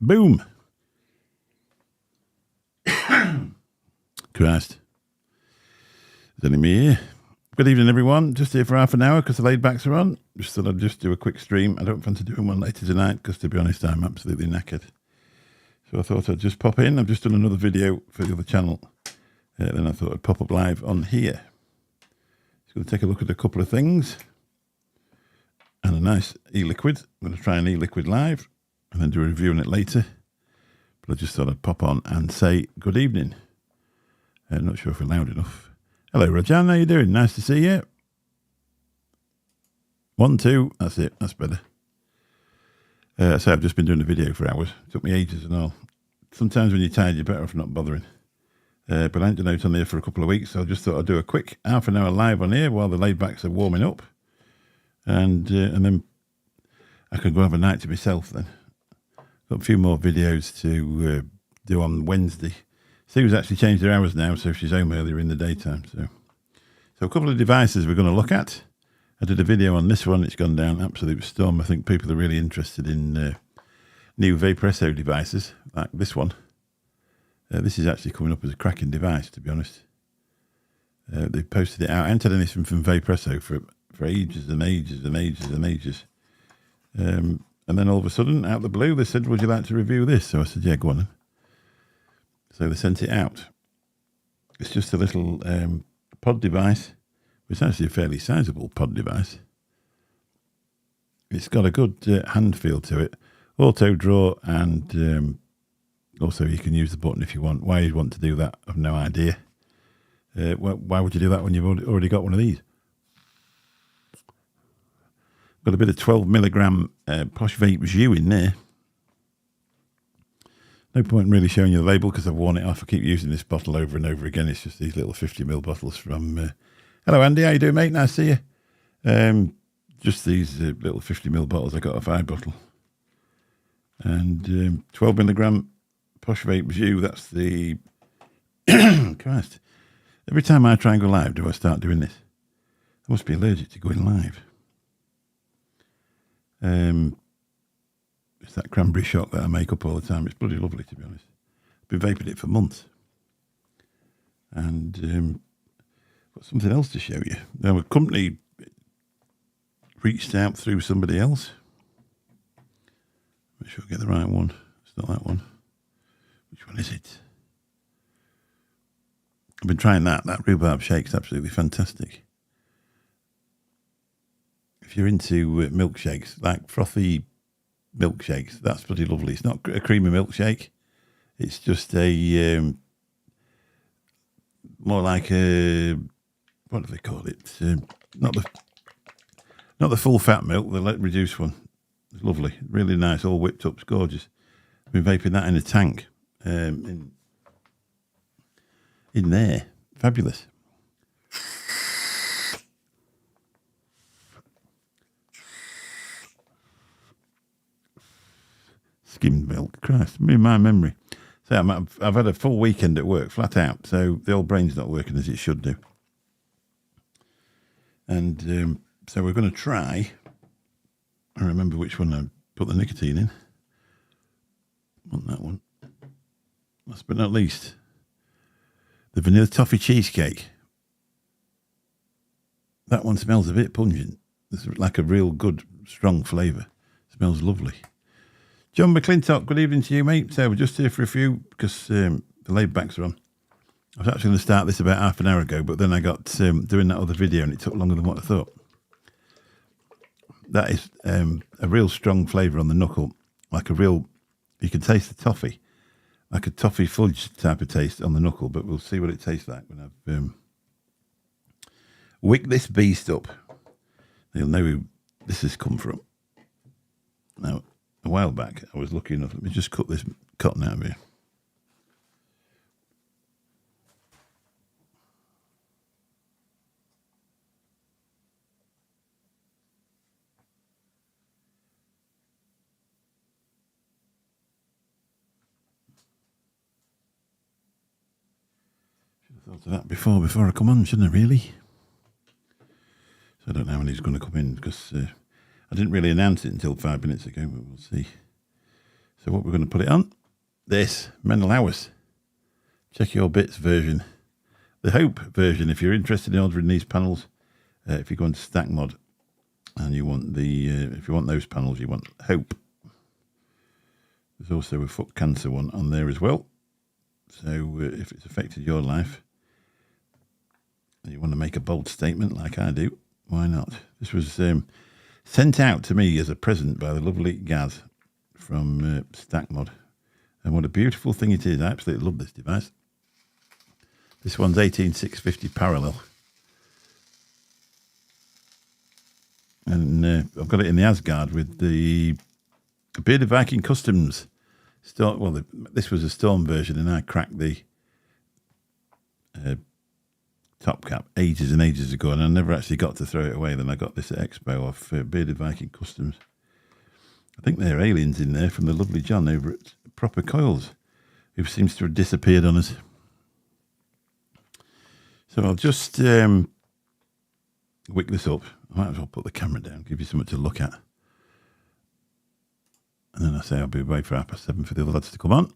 Boom. Christ. Is any me here? Good evening, everyone. Just here for half an hour because the laid backs are on. Just thought I'd just do a quick stream. I don't fancy doing one later tonight because, to be honest, I'm absolutely knackered. So I thought I'd just pop in. I've just done another video for the other channel. Then I thought I'd pop up live on here. Just going to take a look at a couple of things. And a nice e-liquid. I'm going to try an e-liquid live and then do a review on it later. But I just thought I'd pop on and say good evening. I'm not sure if we're loud enough. Hello, Rajan. How you doing? Nice to see you. 1, 2. That's it. That's better. So I've just been doing a video for hours. It took me ages and all. Sometimes when you're tired, you're better off not bothering. But I ain't done out on here for a couple of weeks, so I just thought I'd do a quick half an hour live on here while the laidbacks are warming up. And then I can go have a night to myself then. Got a few more videos to do on Wednesday. Sue's actually changed her hours now, so she's home earlier in the daytime. So a couple of devices we're going to look at. I did a video on this one. It's gone down absolute storm. I think people are really interested in new Vaporesso devices, like this one. This is actually coming up as a cracking device, to be honest. They posted it out. I haven't had anything from Vaporesso for ages and ages and ages and ages. And then all of a sudden, out of the blue, they said, would you like to review this? So I said, yeah, go on then. So they sent it out. It's just a little pod device. It's actually a fairly sizable pod device. It's got a good hand feel to it. Auto draw, and also you can use the button if you want. Why you'd want to do that, I've no idea. Why would you do that when you've already got one of these? Got a bit of 12 milligram Posh Vape Jus in there. No point in really showing you the label because I've worn it off. I keep using this bottle over and over again. It's just these little 50ml bottles from... Hello, Andy. How you doing, mate? Nice to see you. Just these little 50ml bottles. I got a 5 bottle. And 12 milligram Posh Vape Jus. That's the... Christ. Every time I try and go live, do I start doing this? I must be allergic to going live. It's that cranberry shock that I make up all the time. It's bloody lovely, to be honest. I've been vaping it for months. And got something else to show you. Now, a company reached out through somebody else. Make sure I get the right one. It's not that one. Which one is it? I've been trying that. That rhubarb shake's absolutely fantastic. If you're into milkshakes, like frothy milkshakes, that's pretty lovely. It's not a creamy milkshake. It's just a more like a, what do they call it? Not the full fat milk, the reduced one. It's lovely, really nice, all whipped up. It's gorgeous. I've been vaping that in a tank in there. Fabulous. Skimmed milk, Christ, in my memory. So I've had a full weekend at work, flat out, so the old brain's not working as it should do. And so we're going to try, I remember which one I put the nicotine in. Want that one. Last but not least, the vanilla toffee cheesecake. That one smells a bit pungent. It's like a real good, strong flavour. Smells lovely. John McClintock, good evening to you, mate. So we're just here for a few because the laid backs are on. I was actually going to start this about half an hour ago, but then I got doing that other video and it took longer than what I thought. That is a real strong flavour on the knuckle, like a real, you can taste the toffee, like a toffee fudge type of taste on the knuckle, but we'll see what it tastes like when I've wicked this beast up. You'll know who this has come from. Now, a while back, I was lucky enough. Let me just cut this cotton out of here. Should have thought of that before I come on, shouldn't I, really? So I don't know when he's going to come in because I didn't really announce it until 5 minutes ago, but we'll see. So what we're going to put it on? This, Mental Hours. Check Your Bits version. The Hope version, if you're interested in ordering these panels, if you go into StackMod and you want if you want those panels, you want Hope. There's also a foot cancer one on there as well. So if it's affected your life and you want to make a bold statement like I do, why not? This was sent out to me as a present by the lovely Gaz from StackMod. And what a beautiful thing it is. I absolutely love this device. This one's 18650 parallel. And I've got it in the Asgard with the Bearded Viking Customs. This was a Storm version, and I cracked the top cap ages and ages ago, and I never actually got to throw it away. Then I got this at Expo off Bearded Viking Customs. I think they're aliens in there from the lovely John over at Proper Coils, who seems to have disappeared on us. So I'll just wick this up. I might as well put the camera down, give you something to look at. And then I say I'll be away for 7:30 for the other lads to come on.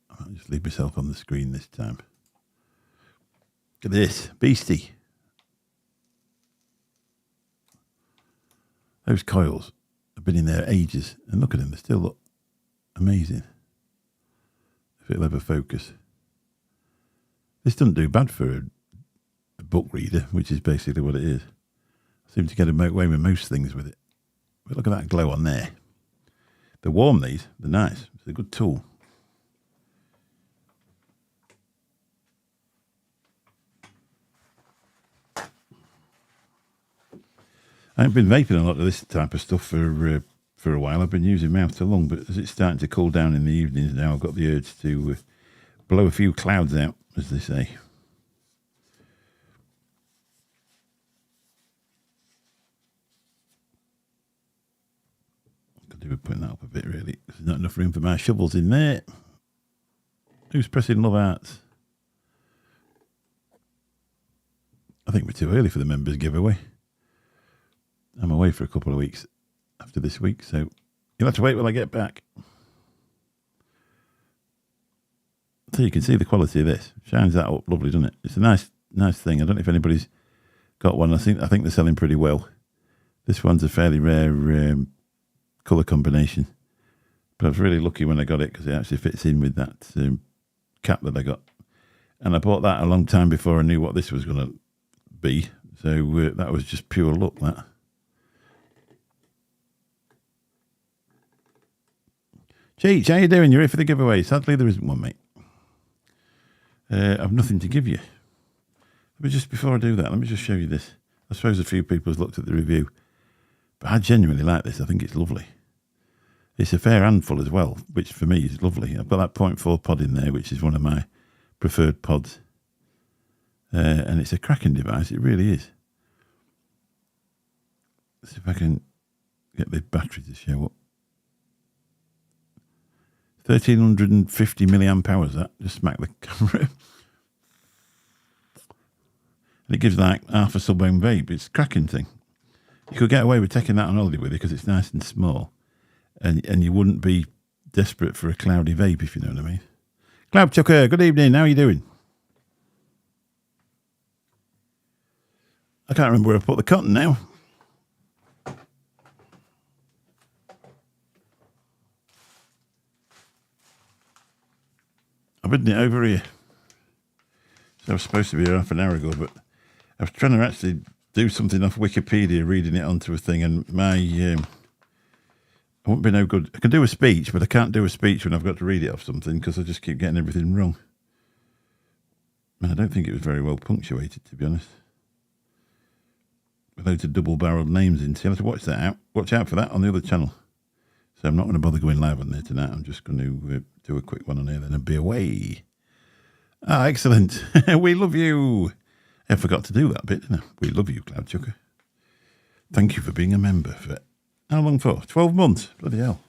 I'll just leave myself on the screen this time. Look at this, beastie. Those coils have been in there ages. And look at them, they still look amazing. If it'll ever focus. This doesn't do bad for a book reader, which is basically what it is. I seem to get away with most things with it. But look at that glow on there. They're warm, these. They're nice. It's a good tool. I haven't been vaping a lot of this type of stuff for a while. I've been using mouth to lung, but as it's starting to cool down in the evenings now, I've got the urge to blow a few clouds out, as they say. Could do with putting that up a bit, really. There's not enough room for my shovels in there. Who's pressing Love Arts? I think we're too early for the members giveaway. I'm away for a couple of weeks after this week, so you'll have to wait till I get back. So you can see the quality of this. Shines that up lovely, doesn't it? It's a nice thing. I don't know if anybody's got one. I think they're selling pretty well. This one's a fairly rare colour combination. But I was really lucky when I got it because it actually fits in with that cap that I got. And I bought that a long time before I knew what this was going to be. So that was just pure luck, that. Cheech, how you doing? You're here for the giveaway. Sadly, there isn't one, mate. I've nothing to give you. But just before I do that, let me just show you this. I suppose a few people have looked at the review. But I genuinely like this. I think it's lovely. It's a fair handful as well, which for me is lovely. I've got that 0.4 pod in there, which is one of my preferred pods. And it's a cracking device. It really is. Let's see if I can get the battery to show up. 1,350 milliamp hours, that. Just smack the camera. And it gives like half a sub-ohm vape. It's a cracking thing. You could get away with taking that on holiday with you because it's nice and small. And you wouldn't be desperate for a cloudy vape, if you know what I mean. Cloud Chucker, good evening. How are you doing? I can't remember where I put the cotton now. I've hidden it over here. So I was supposed to be here half an hour ago, but I was trying to actually do something off Wikipedia, reading it onto a thing, and my I won't be no good. I can do a speech, but I can't do a speech when I've got to read it off something because I just keep getting everything wrong. And I don't think it was very well punctuated, to be honest. With loads of double-barreled names in. So you'll have to watch that out. Watch out for that on the other channel. So I'm not going to bother going live on there tonight. I'm just going to do a quick one on here then and be away. Ah, excellent. We love you. I forgot to do that bit, didn't I? We love you, Cloud Chucker. Thank you for being a member for how long for? 12 months. Bloody hell.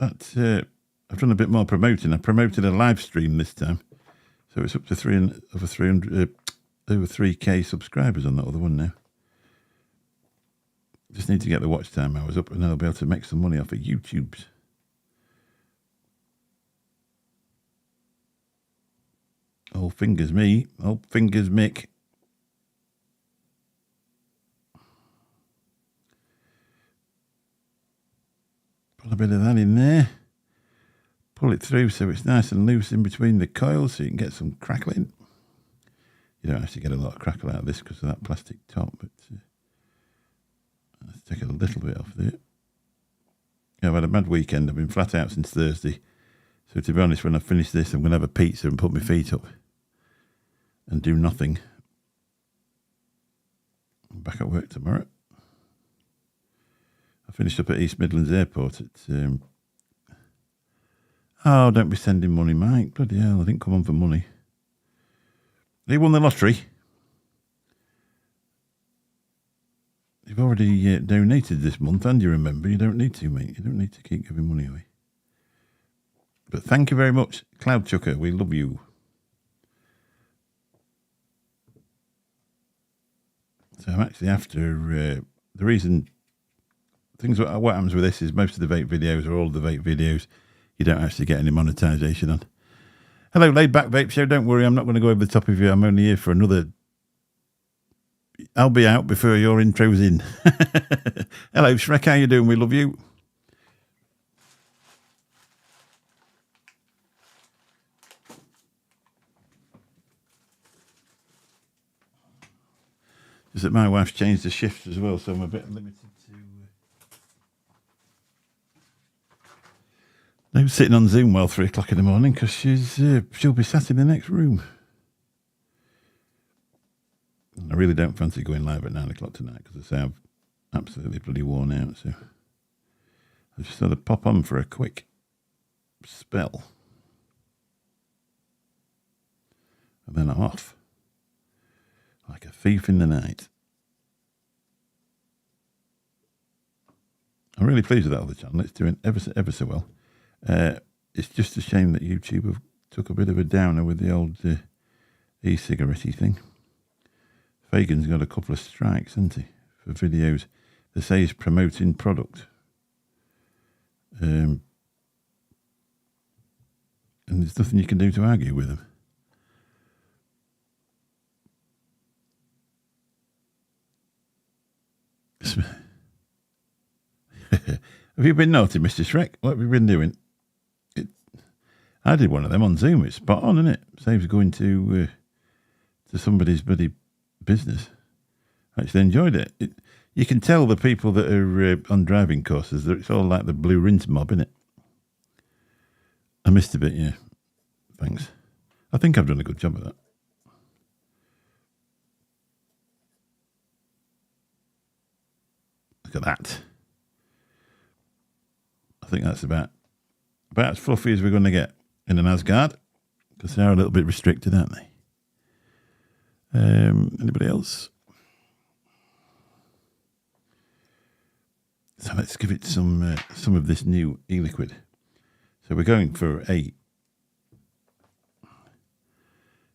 I've done a bit more promoting. I promoted a live stream this time. So it's up to over 3K subscribers on that other one now. Just need to get the watch time hours up, and then I'll be able to make some money off of YouTube's. Oh, fingers me. Oh, fingers Mick. Put a bit of that in there. Pull it through so it's nice and loose in between the coils so you can get some crackling. You don't actually get a lot of crackle out of this because of that plastic top, but let's take a little bit off there. Yeah, I've had a mad weekend. I've been flat out since Thursday. So to be honest, when I finish this, I'm going to have a pizza and put my feet up and do nothing. I'm back at work tomorrow. I finished up at East Midlands Airport at... Oh, don't be sending money, Mike. Bloody hell, I didn't come on for money. They won the lottery. You've already donated this month, and you remember, you don't need to, mate. You don't need to keep giving money away. But thank you very much, Cloud Chucker. We love you. So I'm actually after the reason things. What happens with this is most of the vape videos or all of the vape videos, you don't actually get any monetization on. Hello, Laid Back Vape Show. Don't worry, I'm not going to go over the top of you. I'm only here for another... I'll be out before your intro's in. Hello, Shrek. How you doing? We love you. Just that my wife's changed the shift as well, so I'm a bit limited to... I'm sitting on Zoom while 3 o'clock in the morning because she'll be sat in the next room. I really don't fancy going live at 9 o'clock tonight because I say I'm absolutely bloody worn out. So I just thought I'd pop on for a quick spell. And then I'm off. Like a thief in the night. I'm really pleased with that other channel. It's doing ever so well. It's just a shame that YouTube have took a bit of a downer with the old e-cigarette thing. Fagan's got a couple of strikes, hasn't he, for videos that say he's promoting product. And there's nothing you can do to argue with him. Have you been naughty, Mr. Shrek? What have you been doing? I did one of them on Zoom. It's spot on, isn't it? Saves going to somebody's bloody business. I actually enjoyed it. You can tell the people that are on driving courses that it's all like the Blue Rinse mob, isn't it? I missed a bit, yeah. Thanks. I think I've done a good job of that. Look at that. I think that's about as fluffy as we're going to get in an Asgard, because they are a little bit restricted, aren't they? Anybody else? So let's give it some of this new e-liquid. So we're going for a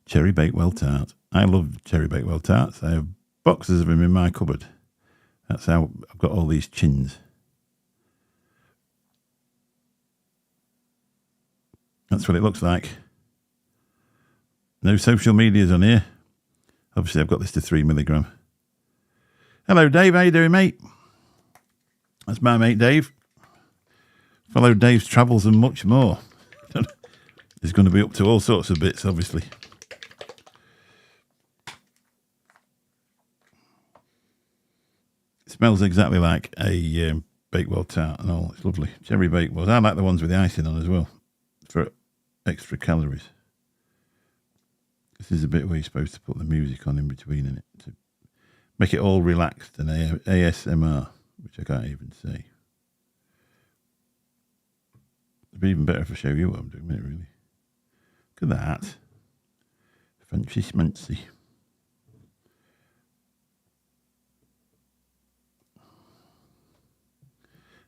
Cherry Bakewell tart. I love Cherry Bakewell tarts. I have boxes of them in my cupboard. That's how I've got all these chins. That's what it looks like. No social medias on here. Obviously, I've got this to 3 milligram. Hello, Dave. How you doing, mate? That's my mate, Dave. Follow Dave's travels and much more. He's going to be up to all sorts of bits, obviously. It smells exactly like a Bakewell tart and all. It's lovely. Cherry Bakewells. I like the ones with the icing on as well for extra calories. This is a bit where you're supposed to put the music on in between in it to make it all relaxed and ASMR, which I can't even say. It'd be even better if I show you what I'm doing, really. Look at that. Fancy schmancy.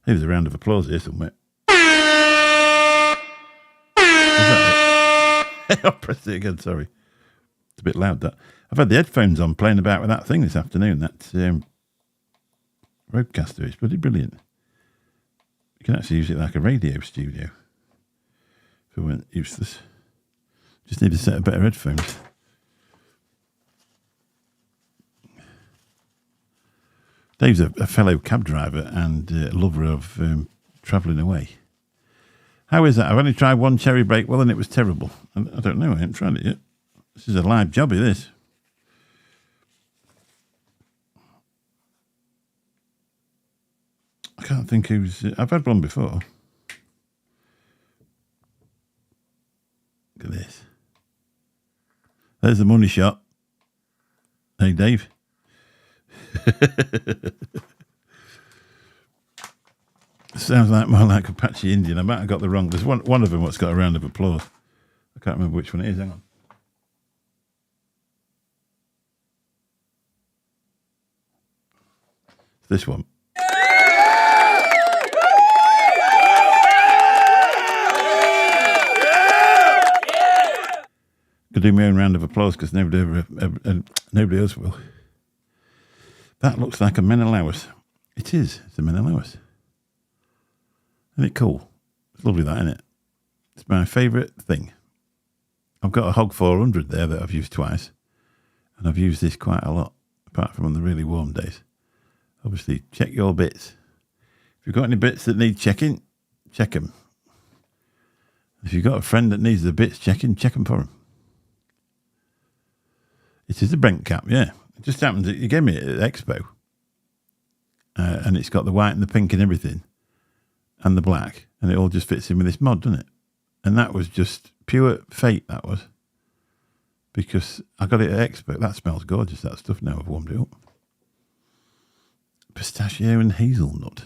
There's a round of applause here somewhere. I'll press it again, sorry. It's a bit loud, that. I've had the headphones on playing about with that thing this afternoon. That Rodecaster. It's bloody brilliant. You can actually use it like a radio studio. If it weren't useless. Just need a set of better headphones. Dave's a fellow cab driver and a lover of travelling away. How is that? I've only tried one cherry Bakewell and it was terrible. I don't know. I haven't tried it yet. This is a live jobby, this. I can't think who's... I've had one before. Look at this. There's the money shot. Hey, Dave. Sounds like more like Apache Indian. I might have got the wrong. There's one of them what's got a round of applause. I can't remember which one it is. Hang on. It's this one. Could do my own round of applause because nobody else will. That looks like a Menelaus. It is. It's a Menelaus. Isn't it cool? It's lovely, that, isn't it? It's my favourite thing. I've got a Hog 400 there that I've used twice, and I've used this quite a lot, apart from on the really warm days. Obviously, check your bits. If you've got any bits that need checking, check them. If you've got a friend that needs the bits checking, check them for them. It is a Brent cap, yeah. It just happened that you gave me it at Expo. And it's got the white and the pink and everything. And the black. And it all just fits in with this mod, doesn't it? And that was just pure fate, that was. Because I got it at Expo. That smells gorgeous, that stuff, now I've warmed it up. Pistachio and hazelnut.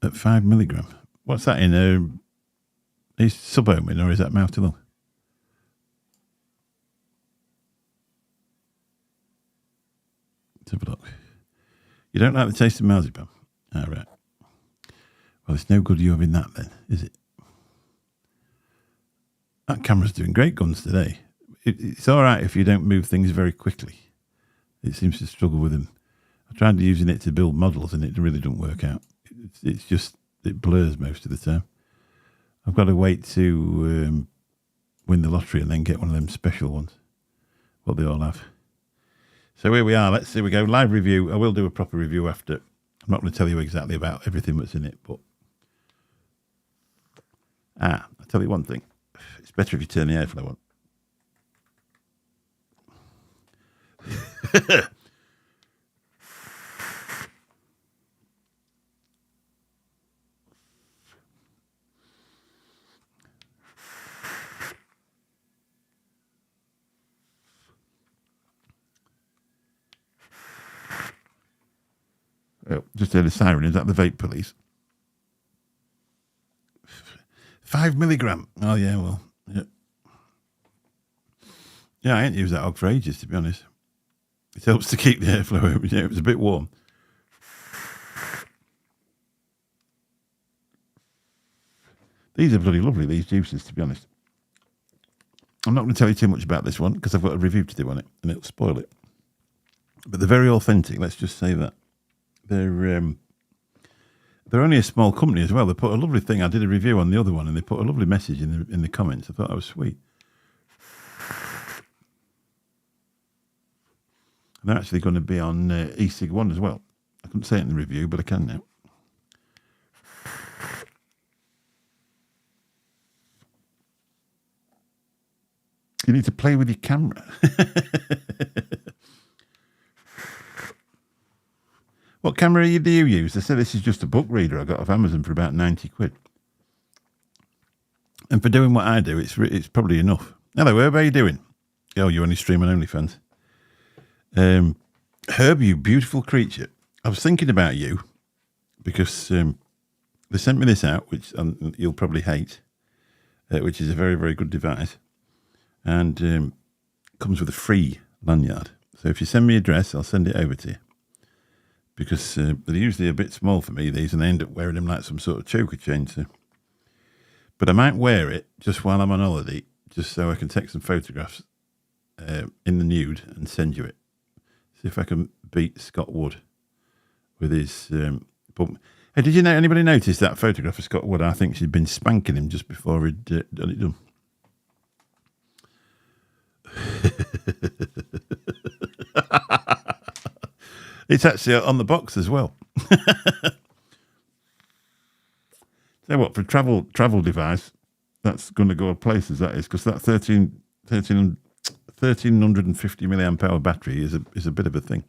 At 5 milligram. What's that in? Is Sub-Omen or is that Moutilon? Let's have a look. You don't like the taste of marzipan? All right. Well, it's no good you having that then, is it? That camera's doing great guns today. It's all right if you don't move things very quickly. It seems to struggle with them. I tried using it to build models and it really doesn't work out. It's just, it blurs most of the time. I've got to wait to win the lottery and then get one of them special ones. What they all have. So here we are. Let's see. We go live review. I will do a proper review after. I'm not going to tell you exactly about everything that's in it, but I'll tell you one thing. It's better if you turn the airflow on. Oh, just heard a siren. Is that the vape police? 5 milligram. Oh, yeah, well, yeah. Yeah, I ain't used that hog for ages, to be honest. It helps to keep the airflow open. Yeah, it was a bit warm. These are bloody lovely, these juices, to be honest. I'm not going to tell you too much about this one because I've got a review to do on it and it'll spoil it. But they're very authentic, let's just say that. They're only a small company as well. They put a lovely thing. I did a review on the other one and they put a lovely message in the comments. I thought that was sweet. And they're actually going to be on eSig 1 as well. I couldn't say it in the review, but I can now. You need to play with your camera. What camera do you use? They said this is just a book reader I got off Amazon for about 90 quid. And for doing what I do, it's probably enough. Hello, Herb, how are you doing? Oh, you only stream on OnlyFans. Herb, you beautiful creature. I was thinking about you because they sent me this out, which you'll probably hate, which is a very, very good device. And comes with a free lanyard. So if you send me your address, I'll send it over to you. Because they're usually a bit small for me, these, and I end up wearing them like some sort of choker chain. So. But I might wear it just while I'm on holiday, just so I can take some photographs in the nude and send you it. See if I can beat Scott Wood with his bump. Hey, did you know? Anybody notice that photograph of Scott Wood? I think she'd been spanking him just before he'd done it done. It's actually on the box as well. So what, for travel device, that's going to go places, that is, because that 1350 milliamp hour battery is a bit of a thing.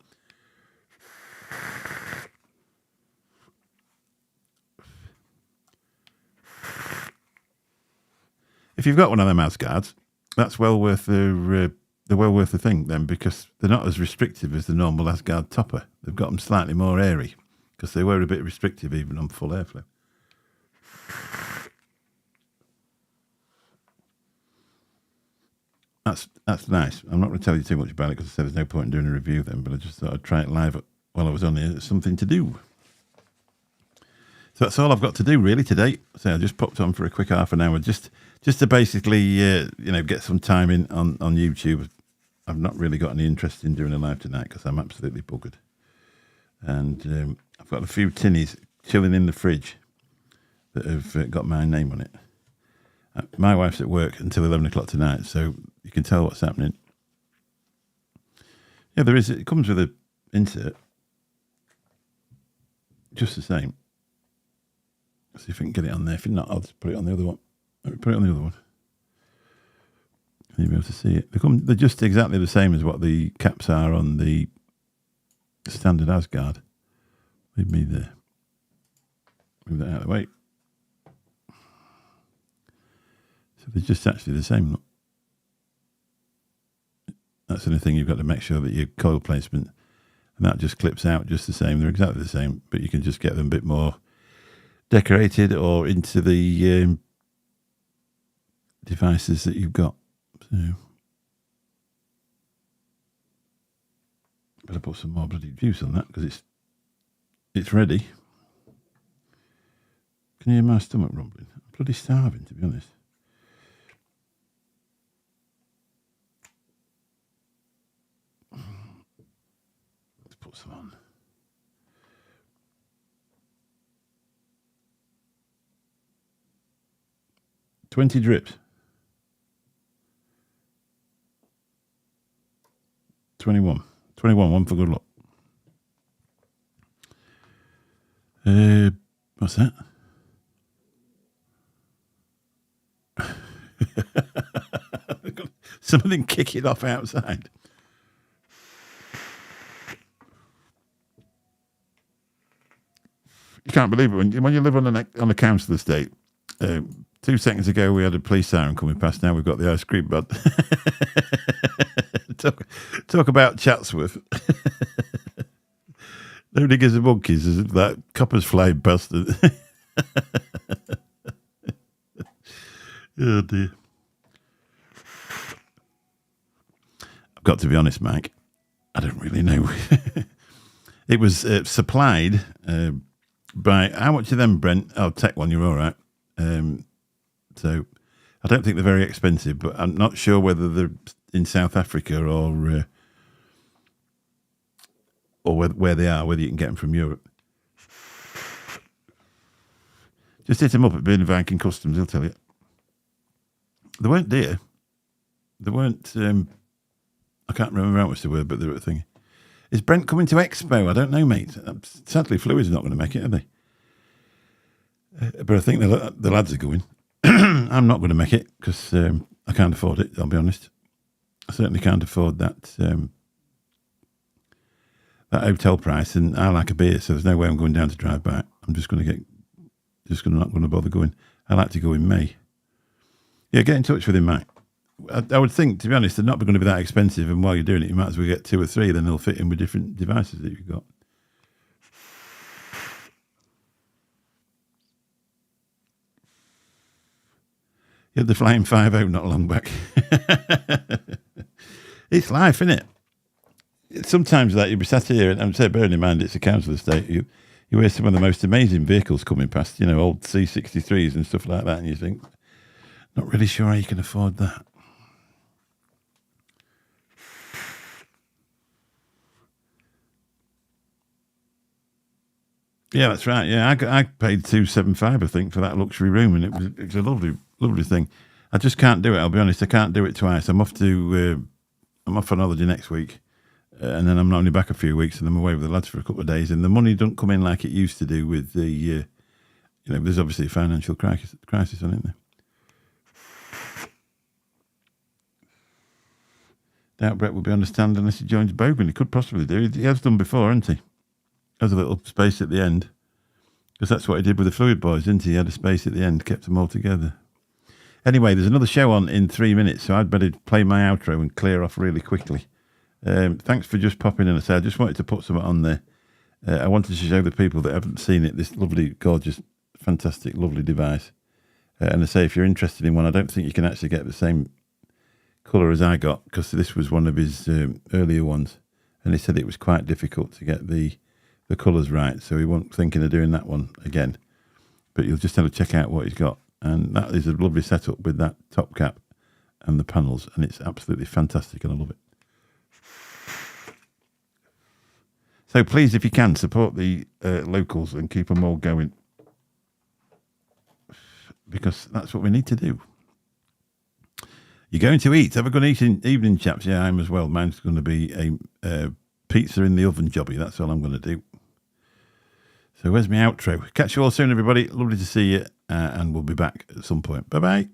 If you've got one of them mouse guards, that's well worth the thing then, because they're not as restrictive as the normal Asgard topper. They've got them slightly more airy because they were a bit restrictive even on full airflow. That's nice. I'm not going to tell you too much about it because I said there's no point in doing a review then, but I just thought I'd try it live while I was on here. It's something to do. So that's all I've got to do really today. So I just popped on for a quick half an hour just to basically get some time in on YouTube. I've not really got any interest in doing a live tonight because I'm absolutely buggered. And I've got a few tinnies chilling in the fridge that have got my name on it. My wife's at work until 11 o'clock tonight, so you can tell what's happening. Yeah, there is. It comes with an insert. Just the same. See if I can get it on there. If not, I'll just put it on the other one. Put it on the other one. You'll be able to see it. They're just exactly the same as what the caps are on the standard Asgard. Leave me there. Move that out of the way. So they're just actually the same. That's the only thing, you've got to make sure that your coil placement, and that just clips out just the same. They're exactly the same, but you can just get them a bit more decorated or into the devices that you've got. So, better put some more bloody juice on that because it's ready. Can you hear my stomach rumbling? I'm bloody starving, to be honest. Let's put some on. $20 drips. 21, one for good luck. What's that? Something kicking off outside. You can't believe it when you live on a council estate. 2 seconds ago we had a police siren coming past. Now we've got the ice cream bud. Talk about Chatsworth. Nobody gives a monkeys as that copper's flying past it. Oh dear. I've got to be honest, Mike. I don't really know. It was supplied by, how much of them, Brent? Oh, take one, you're all right. So I don't think they're very expensive, but I'm not sure whether they're in South Africa or where they are, whether you can get them from Europe. Just hit them up at Burn Viking Customs, he'll tell you. They weren't dear. They weren't, I can't remember how much they were, but they were a thing. Is Brent coming to Expo? I don't know, mate. Sadly, Fluid's not going to make it, are they? But I think the lads are going. I'm not going to make it because I can't afford it, I'll be honest. I certainly can't afford that hotel price, and I like a beer, so there's no way I'm going down to drive back. I'm just not going to bother going. I like to go in May. Yeah, get in touch with him, mate. I would think, to be honest, they're not going to be that expensive, and while you're doing it, you might as well get 2 or 3, then they'll fit in with different devices that you've got. You had the Flying 5-0 not long back. It's life, isn't it? Sometimes that you'll be sat here, and I'm saying, bearing in mind it's a council estate, you hear some of the most amazing vehicles coming past, old C63s and stuff like that, and you think, not really sure how you can afford that. Yeah, that's right. Yeah, I paid $275, I think, for that luxury room, and it was a lovely, lovely thing. I just can't do it. I'll be honest. I can't do it twice. I'm off on holiday next week, and then I'm only back a few weeks, and I'm away with the lads for a couple of days. And the money doesn't come in like it used to do with the, there's obviously a financial crisis on it there. Doubt Brett will be on the stand unless he joins Bogan. He could possibly do. He has done before, hasn't he? Has a little space at the end. Because that's what he did with the Fluid Boys, didn't he? He had a space at the end, kept them all together. Anyway, there's another show on in 3 minutes, so I'd better play my outro and clear off really quickly. Thanks for just popping in. I just wanted to put something on there. I wanted to show the people that haven't seen it, this lovely, gorgeous, fantastic, lovely device. And I say, if you're interested in one, I don't think you can actually get the same colour as I got, because this was one of his earlier ones, and he said it was quite difficult to get the colours right, so he wasn't thinking of doing that one again. But you'll just have to check out what he's got, and that is a lovely setup with that top cap and the panels, and it's absolutely fantastic, and I love it. So please, if you can, support the locals and keep them all going, because that's what we need to do. You're going to eat. Have a good evening, chaps. Yeah, I'm as well. Mine's going to be a pizza in the oven jobby. That's all I'm going to do. So where's my outro? Catch you all soon, everybody. Lovely to see you, and we'll be back at some point. Bye-bye.